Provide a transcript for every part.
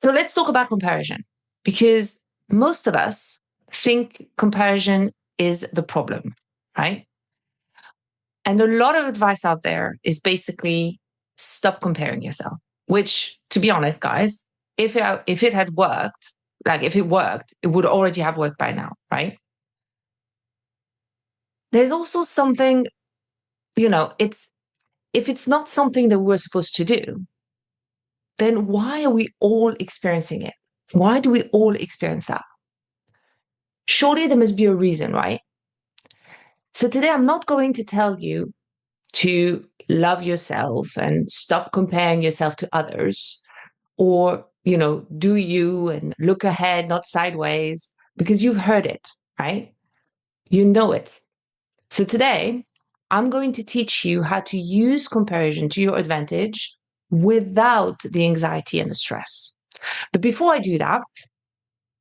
So let's talk about comparison, because most of us think comparison is the problem, right? And a lot of advice out there is basically stop comparing yourself, which, to be honest, guys, if it had worked, like if it worked, it would already have worked by now, right? There's also something, it's if it's not something that we're supposed to do, then why are we all experiencing it? Why do we all experience that? Surely there must be a reason, right? So today I'm not going to tell you to love yourself and stop comparing yourself to others, or, do you and look ahead, not sideways, because you've heard it, right? You know it. So today I'm going to teach you how to use comparison to your advantage without the anxiety and the stress. But before I do that,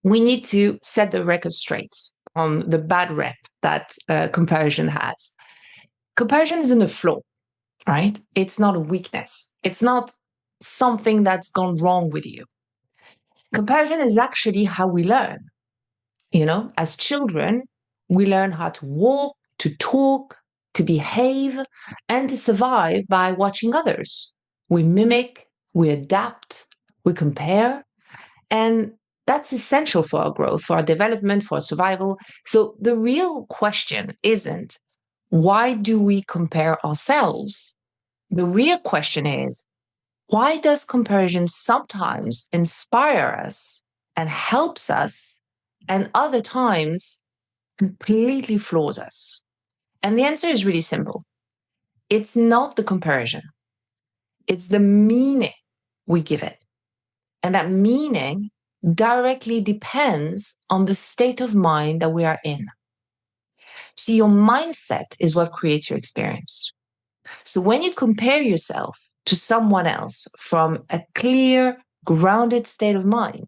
we need to set the record straight on the bad rep that comparison has. Comparison isn't a flaw, right? It's not a weakness. It's not something that's gone wrong with you. Comparison is actually how we learn. As children, we learn how to walk, to talk, to behave, and to survive by watching others. We mimic, we adapt, we compare, and that's essential for our growth, for our development, for our survival. So the real question isn't, why do we compare ourselves? The real question is, why does comparison sometimes inspire us and helps us, and other times completely floors us? And the answer is really simple. It's not the comparison. It's the meaning we give it. And that meaning directly depends on the state of mind that we are in. See, your mindset is what creates your experience. So when you compare yourself to someone else from a clear, grounded state of mind,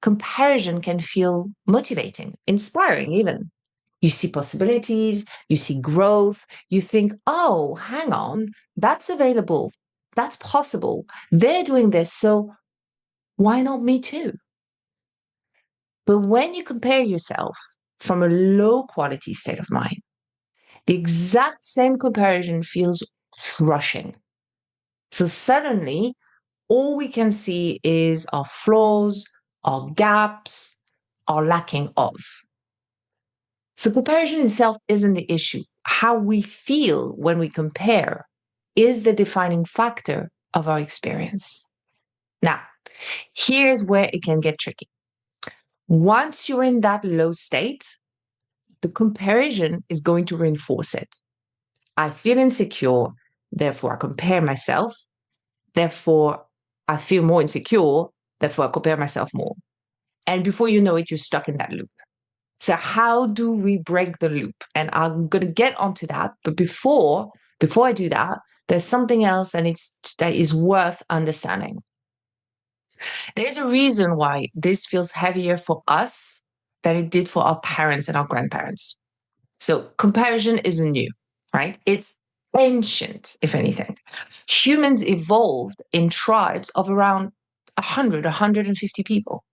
comparison can feel motivating, inspiring even. You see possibilities, you see growth, you think, oh, hang on, that's available, that's possible. They're doing this, so why not me too? But when you compare yourself from a low quality state of mind, the exact same comparison feels crushing. So suddenly, all we can see is our flaws, our gaps, our lacking of. So comparison itself isn't the issue. How we feel when we compare is the defining factor of our experience. Now, here's where it can get tricky. Once you're in that low state, the comparison is going to reinforce it. I feel insecure, therefore I compare myself. Therefore, I feel more insecure, therefore I compare myself more. And before you know it, you're stuck in that loop. So how do we break the loop? And I'm going to get onto that. But before I do that, there's something else that is worth understanding. There's a reason why this feels heavier for us than it did for our parents and our grandparents. So comparison isn't new, right? It's ancient, if anything. Humans evolved in tribes of around 100, 150 people.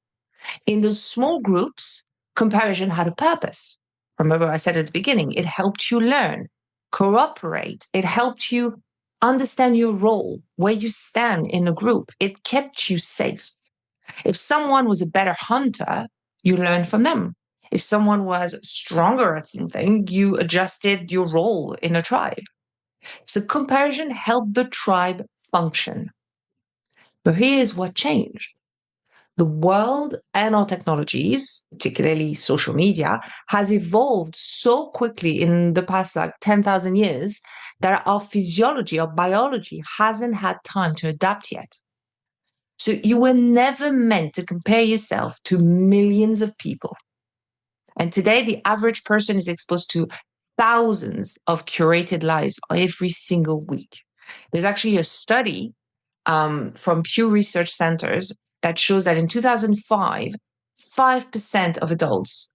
In those small groups, comparison had a purpose. Remember, I said at the beginning, it helped you learn, cooperate. It helped you understand your role, where you stand in a group. It kept you safe. If someone was a better hunter, you learned from them. If someone was stronger at something, you adjusted your role in a tribe. So comparison helped the tribe function. But here's what changed. The world and our technologies, particularly social media, has evolved so quickly in the past 10,000 years that our physiology, our biology hasn't had time to adapt yet. So you were never meant to compare yourself to millions of people. And today, the average person is exposed to thousands of curated lives every single week. There's actually a study from Pew Research Centers that shows that in 2005, 5% of adults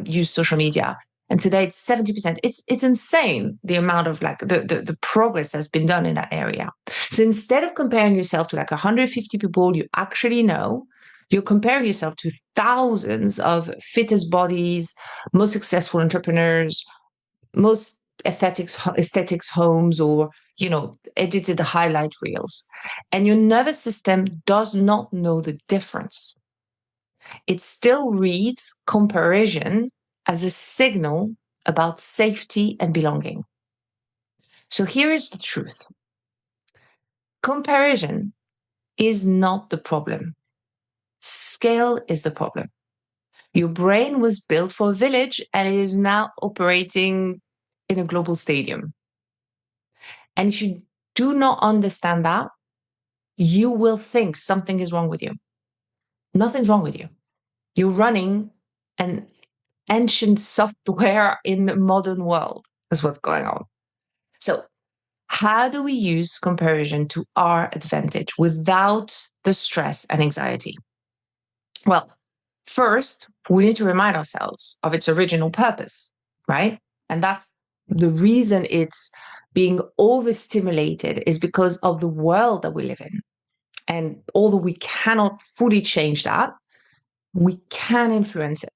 use social media. And today it's 70%. It's insane the amount of like the progress that's been done in that area. So instead of comparing yourself to like 150 people you actually know, you're comparing yourself to thousands of fittest bodies, most successful entrepreneurs, most aesthetics homes, or edited highlight reels. And your nervous system does not know the difference. It still reads comparison as a signal about safety and belonging. So here is the truth. Comparison is not the problem. Scale is the problem. Your brain was built for a village and it is now operating in a global stadium. And if you do not understand that, you will think something is wrong with you. Nothing's wrong with you. You're running an ancient software in the modern world. That's what's going on. So how do we use comparison to our advantage without the stress and anxiety? Well, first, we need to remind ourselves of its original purpose, right? And that's the reason it's being overstimulated is because of the world that we live in. And although we cannot fully change that, we can influence it.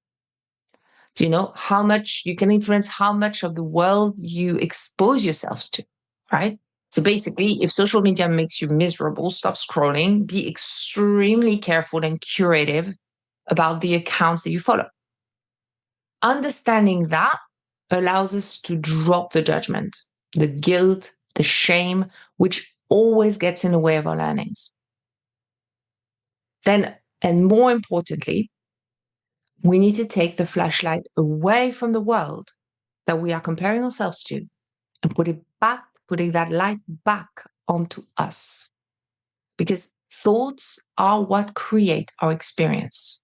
Do you know how much you can influence how much of the world you expose yourselves to, right? So basically, if social media makes you miserable, stop scrolling, be extremely careful and curative about the accounts that you follow. Understanding that allows us to drop the judgment, the guilt, the shame, which always gets in the way of our learnings. Then, and more importantly, we need to take the flashlight away from the world that we are comparing ourselves to and putting that light back onto us. Because thoughts are what create our experience.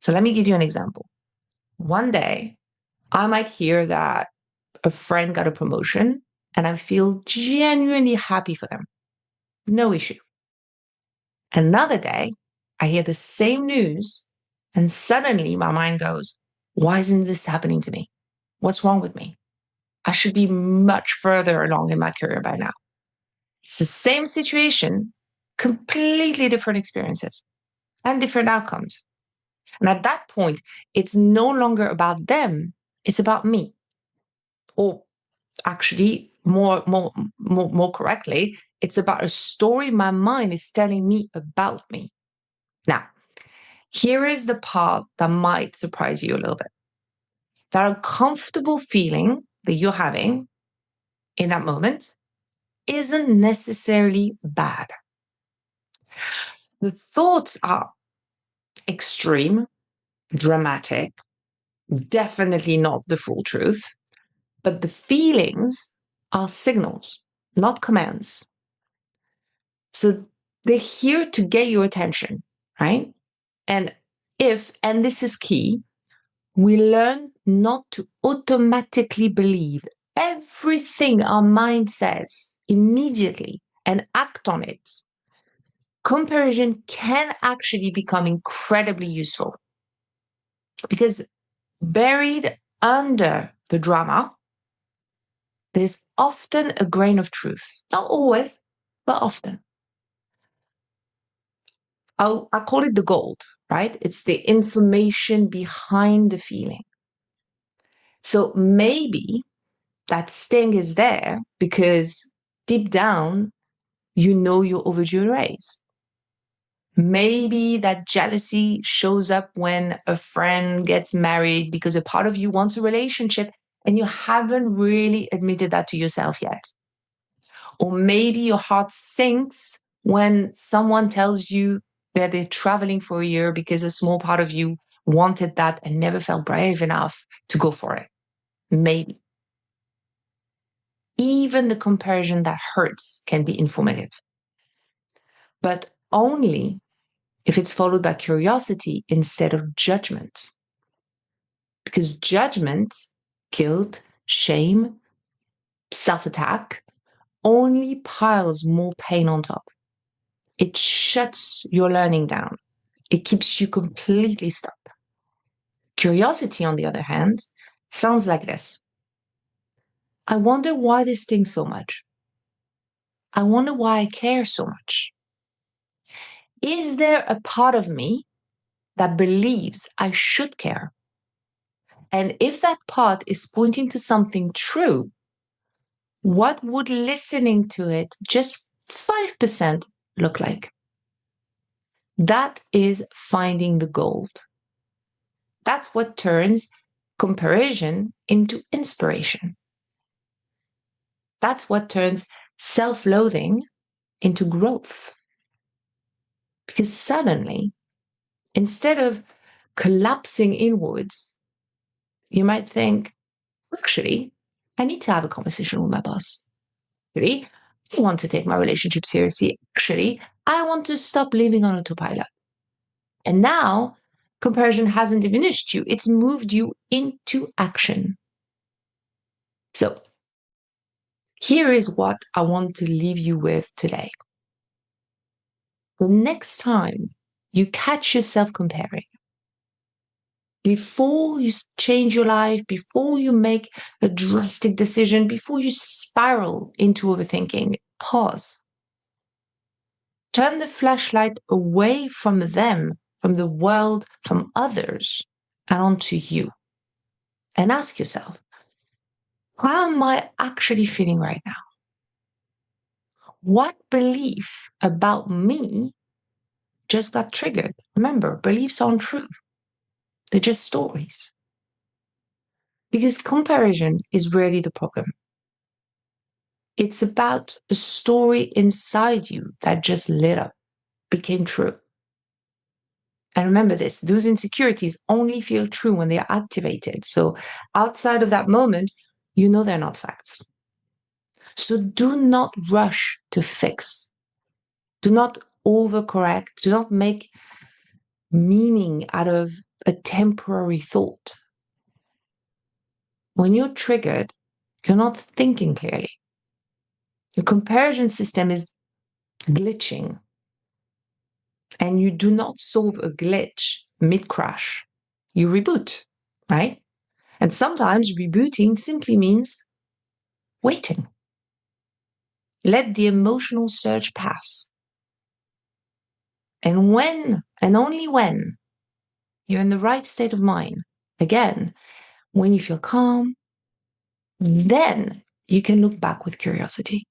So let me give you an example. One day, I might hear that a friend got a promotion and I feel genuinely happy for them. No issue. Another day, I hear the same news and suddenly my mind goes, why isn't this happening to me? What's wrong with me? I should be much further along in my career by now. It's the same situation, completely different experiences and different outcomes. And at that point, it's no longer about them, it's about me. Or actually, more correctly, it's about a story my mind is telling me about me. Now, here is the part that might surprise you a little bit. That uncomfortable feeling that you're having in that moment isn't necessarily bad. The thoughts are extreme, dramatic, definitely not the full truth, but the feelings are signals, not commands. So they're here to get your attention, right? And this is key, we learn not to automatically believe everything our mind says immediately and act on it, comparison can actually become incredibly useful because buried under the drama, there's often a grain of truth. Not always, but often. I call it the gold, right? It's the information behind the feeling. So maybe that sting is there because deep down, you know you're overdue a raise. Maybe that jealousy shows up when a friend gets married because a part of you wants a relationship and you haven't really admitted that to yourself yet. Or maybe your heart sinks when someone tells you that they're traveling for a year because a small part of you wanted that and never felt brave enough to go for it. Maybe. Even the comparison that hurts can be informative, but only if it's followed by curiosity instead of judgment. Because judgment, guilt, shame, self-attack only piles more pain on top. It shuts your learning down. It keeps you completely stuck. Curiosity, on the other hand, sounds like this. I wonder why this stings so much. I wonder why I care so much. Is there a part of me that believes I should care? And if that part is pointing to something true, what would listening to it just 5% look like? That is finding the gold. That's what turns comparison into inspiration. That's what turns self-loathing into growth. Because suddenly, instead of collapsing inwards, you might think, actually, I need to have a conversation with my boss. Actually, I want to take my relationship seriously. Actually, I want to stop living on autopilot. And now, comparison hasn't diminished you, it's moved you into action. So, here is what I want to leave you with today. The next time you catch yourself comparing, before you change your life, before you make a drastic decision, before you spiral into overthinking, pause. Turn the flashlight away from them, from the world, from others, and onto you. And ask yourself, how am I actually feeling right now? What belief about me just got triggered? Remember, beliefs aren't true. They're just stories. Because comparison is rarely the problem. It's about a story inside you that just lit up, became true. And remember this, those insecurities only feel true when they are activated. So outside of that moment, you know they're not facts. So do not rush to fix. Do not overcorrect. Do not make meaning out of a temporary thought. When you're triggered, you're not thinking clearly. Your comparison system is glitching. And you do not solve a glitch mid-crash. You reboot, right? And sometimes rebooting simply means waiting. Let the emotional surge pass. And when, and only when, you're in the right state of mind, again, when you feel calm, then you can look back with curiosity.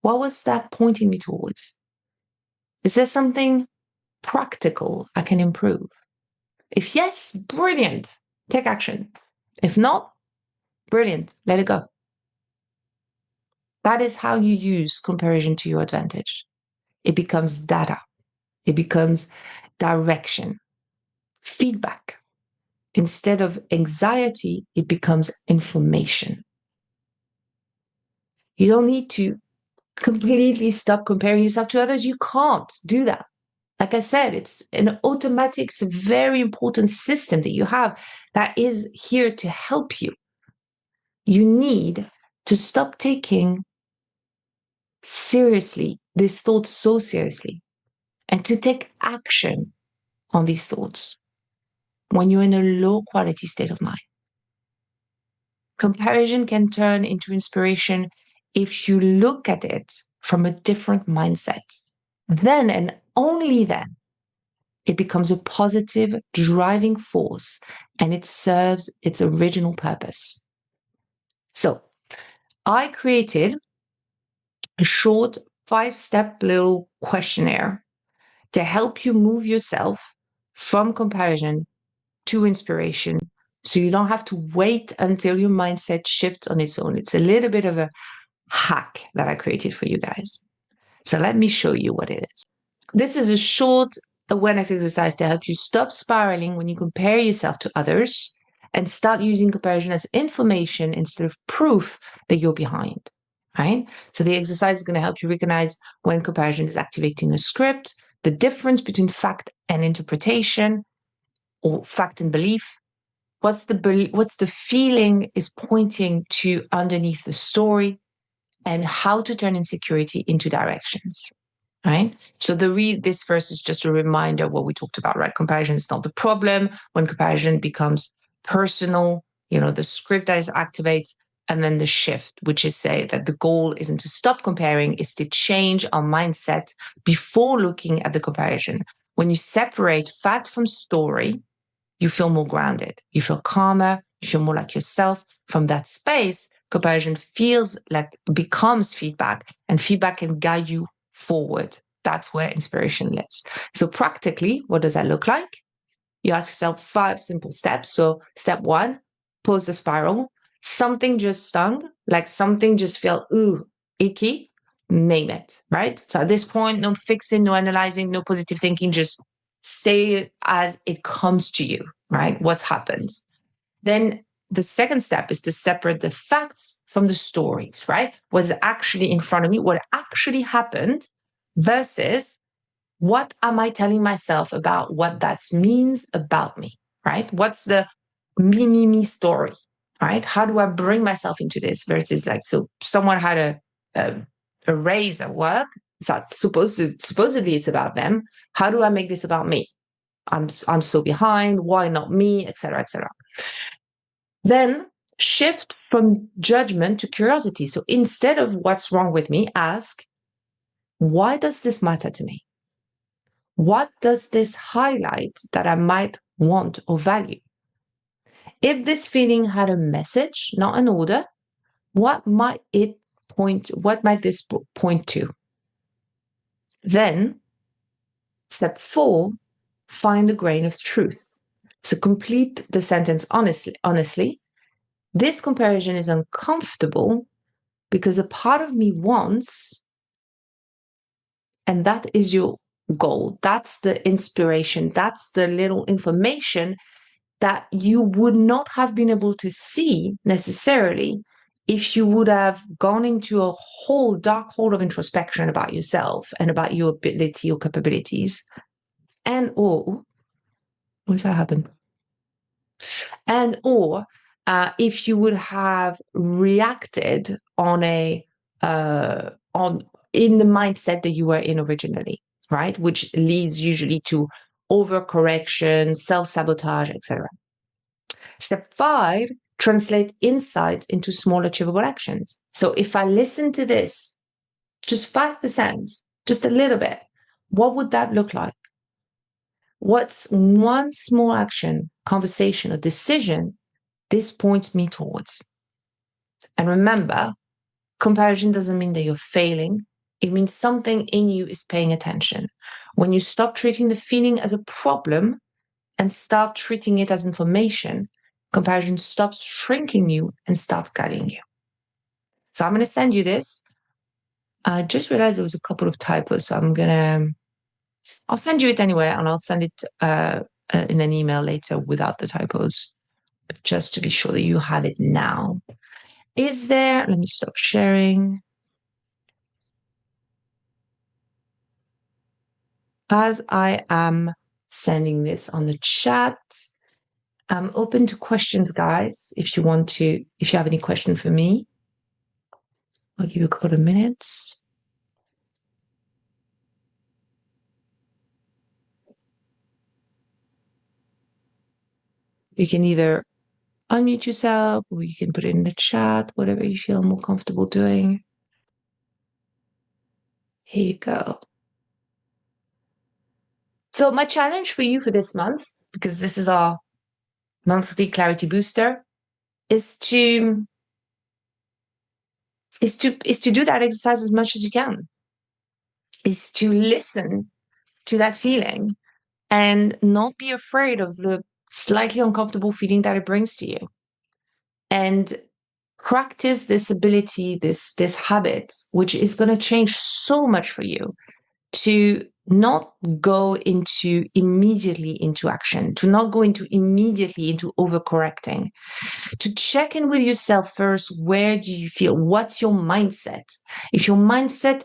What was that pointing me towards? Is there something practical I can improve? If yes, brilliant, take action. If not, brilliant, let it go. That is how you use comparison to your advantage. It becomes data. It becomes direction, feedback. Instead of anxiety, it becomes information. You don't need to completely stop comparing yourself to others. You can't do that. Like I said, it's an automatic, it's a very important system that you have that is here to help you. You need to stop taking seriously these thoughts so seriously and to take action on these thoughts when you're in a low quality state of mind. Comparison can turn into inspiration if you look at it from a different mindset. Then and only then, it becomes a positive driving force and it serves its original purpose. So, I created a short 5-step little questionnaire to help you move yourself from comparison to inspiration. So you don't have to wait until your mindset shifts on its own. It's a little bit of a hack that I created for you guys. So let me show you what it is. This is a short awareness exercise to help you stop spiraling when you compare yourself to others and start using comparison as information instead of proof that you're behind, right? So the exercise is going to help you recognize when comparison is activating a script, the difference between fact and interpretation, or fact and belief. What's the feeling is pointing to underneath the story, and how to turn insecurity into directions, right? So this verse is just a reminder of what we talked about, right? Comparison is not the problem. When comparison becomes personal, the script that is activated, and then the shift, which is say that the goal isn't to stop comparing, is to change our mindset before looking at the comparison. When you separate fact from story, you feel more grounded, you feel calmer, you feel more like yourself. From that space, comparison becomes feedback, and feedback can guide you forward. That's where inspiration lives. So practically, what does that look like? You ask yourself 5 simple steps. So step 1, pause the spiral. Something just stung, like something just felt, icky, name it, right? So at this point, no fixing, no analyzing, no positive thinking, just say it as it comes to you, right? What's happened. Then the second step is to separate the facts from the stories, right? What's actually in front of me, what actually happened versus what am I telling myself about what that means about me, right? What's the me story, right? How do I bring myself into this versus so someone had a raise at work. That's supposedly it's about them. How do I make this about me? I'm so behind. Why not me? Etc. Etc. Then shift from judgment to curiosity. So instead of what's wrong with me, ask, why does this matter to me? What does this highlight that I might want or value? If this feeling had a message, not an order, what might this point to? Then, step 4, find a grain of truth. So complete the sentence honestly. This comparison is uncomfortable because a part of me wants, and that is your goal. That's the inspiration. That's the little information that you would not have been able to see necessarily if you would have gone into a whole dark hole of introspection about yourself and about your ability or capabilities. Or what does that happen? Or if you would have reacted in the mindset that you were in originally, right? Which leads usually to overcorrection, self-sabotage, etc. Step 5, translate insights into small achievable actions. So if I listen to this, just 5%, just a little bit, what would that look like? What's one small action, conversation, or decision this points me towards? And remember, comparison doesn't mean that you're failing. It means something in you is paying attention. When you stop treating the feeling as a problem and start treating it as information, comparison stops shrinking you and starts guiding you. So I'm going to send you this. I just realized there was a couple of typos, so I'll send you it anyway, and I'll send it in an email later without the typos, just to be sure that you have it now. Let me stop sharing. As I am sending this on the chat, I'm open to questions, guys. If you have any question for me, I'll give you a couple of minutes. You can either unmute yourself or you can put it in the chat, whatever you feel more comfortable doing. Here you go. So my challenge for you for this month, because this is our monthly clarity booster, is to do that exercise as much as you can. Is to listen to that feeling and not be afraid of the slightly uncomfortable feeling that it brings to you. And practice this ability, this habit, which is going to change so much for you, to not go immediately into action, to not go immediately into overcorrecting, to check in with yourself first. Where do you feel? What's your mindset? If your mindset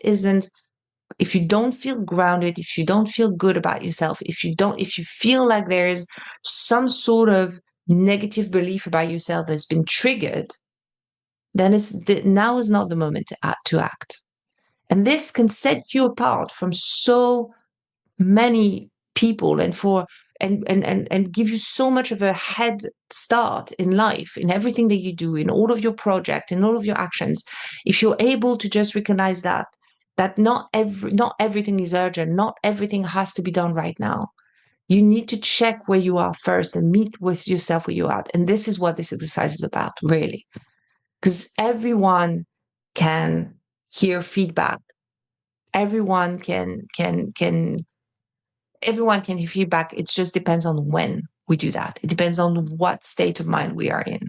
if you don't feel grounded, if you don't feel good about yourself, if you feel like there is some sort of negative belief about yourself that's been triggered, then now is not the moment to act. And this can set you apart from so many people. And and give you so much of a head start in life, in everything that you do, in all of your projects, in all of your actions, if you're able to just recognize that not everything is urgent, not everything has to be done right now. You need to check where you are first and meet with yourself where you're at. And this is what this exercise is about, really. Because everyone can hear feedback. Everyone can hear feedback. It just depends on when we do that. It depends on what state of mind we are in.